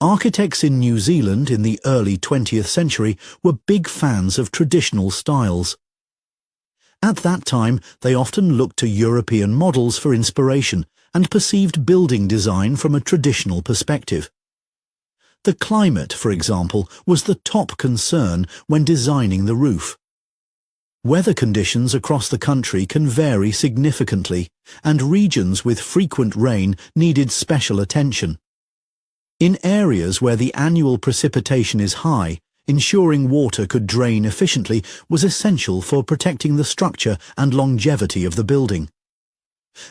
Architects in New Zealand in the early 20th century were big fans of traditional styles. At that time, they often looked to European models for inspiration and perceived building design from a traditional perspective. The climate, for example, was the top concern when designing the roof. Weather conditions across the country can vary significantly, and regions with frequent rain needed special attention. In areas where the annual precipitation is high, ensuring water could drain efficiently was essential for protecting the structure and longevity of the building.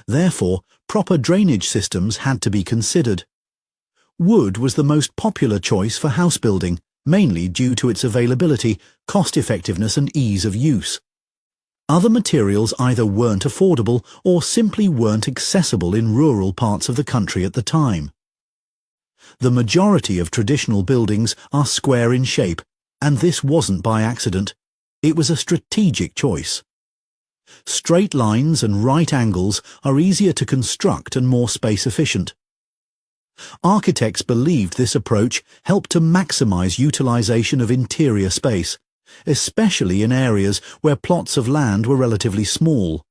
Therefore, proper drainage systems had to be considered. Wood was the most popular choice for house building, mainly due to its availability, cost-effectiveness and ease of use. Other materials either weren't affordable or simply weren't accessible in rural parts of the country at the time. The majority of traditional buildings are square in shape, and this wasn't by accident. It was a strategic choice. Straight lines and right angles are easier to construct and more space-efficient. Architects believed this approach helped to maximize utilization of interior space, especially in areas where plots of land were relatively small.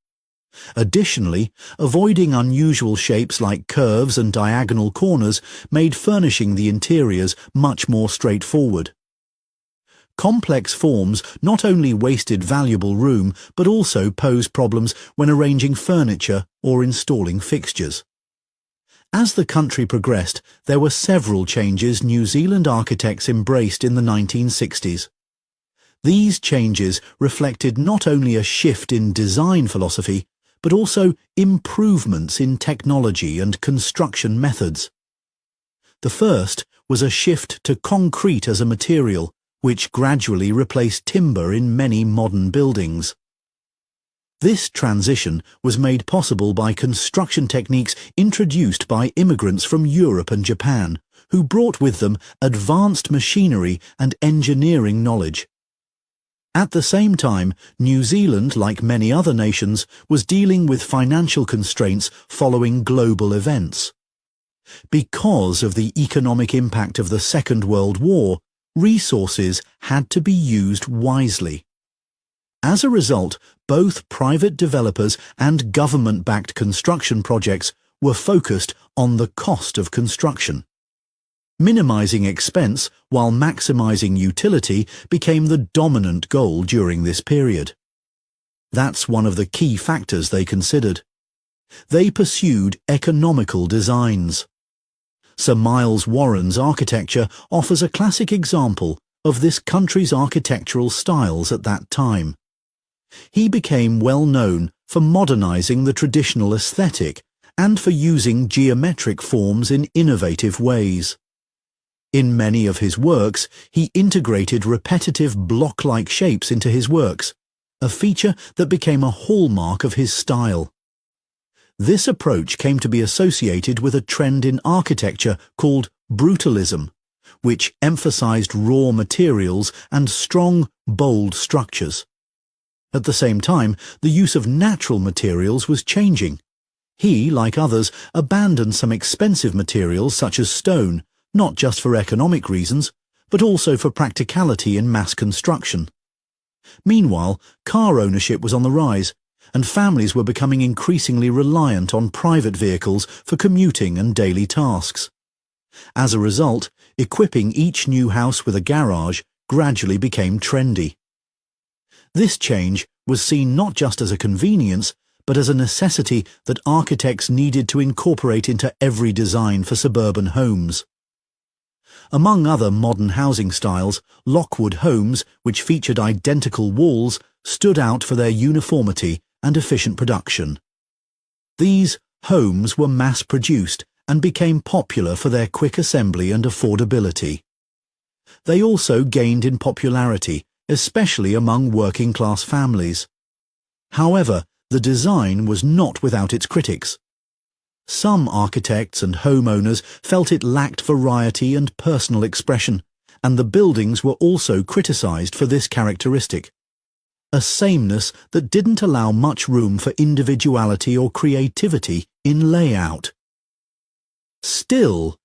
Additionally, avoiding unusual shapes like curves and diagonal corners made furnishing the interiors much more straightforward. Complex forms not only wasted valuable room but also posed problems when arranging furniture or installing fixtures. As the country progressed, there were several changes New Zealand architects embraced in the 1960s. These changes reflected not only a shift in design philosophy, but also improvements in technology and construction methods. The first was a shift to concrete as a material, which gradually replaced timber in many modern buildings. This transition was made possible by construction techniques introduced by immigrants from Europe and Japan, who brought with them advanced machinery and engineering knowledge. At the same time, New Zealand, like many other nations, was dealing with financial constraints following global events. Because of the economic impact of the Second World War, resources had to be used wisely. As a result, both private developers and government-backed construction projects were focused on the cost of construction. Minimizing expense while maximizing utility became the dominant goal during this period. That's one of the key factors they considered. They pursued economical designs. Sir Miles Warren's architecture offers a classic example of this country's architectural styles at that time. He became well known for modernizing the traditional aesthetic and for using geometric forms in innovative ways. In many of his works, he integrated repetitive block-like shapes into his works, a feature that became a hallmark of his style. This approach came to be associated with a trend in architecture called brutalism, which emphasized raw materials and strong, bold structures. At the same time, the use of natural materials was changing. He, like others, abandoned some expensive materials such as stone, not just for economic reasons, but also for practicality in mass construction. Meanwhile, car ownership was on the rise, and families were becoming increasingly reliant on private vehicles for commuting and daily tasks. As a result, equipping each new house with a garage gradually became trendy. This change was seen not just as a convenience, but as a necessity that architects needed to incorporate into every design for suburban homes. Among other modern housing styles, Lockwood homes, which featured identical walls, stood out for their uniformity and efficient production. These homes were mass-produced and became popular for their quick assembly and affordability. They also gained in popularity, especially among working-class families. However, the design was not without its critics. Some architects and homeowners felt it lacked variety and personal expression, and the buildings were also criticized for this characteristic. A sameness that didn't allow much room for individuality or creativity in layout. Still,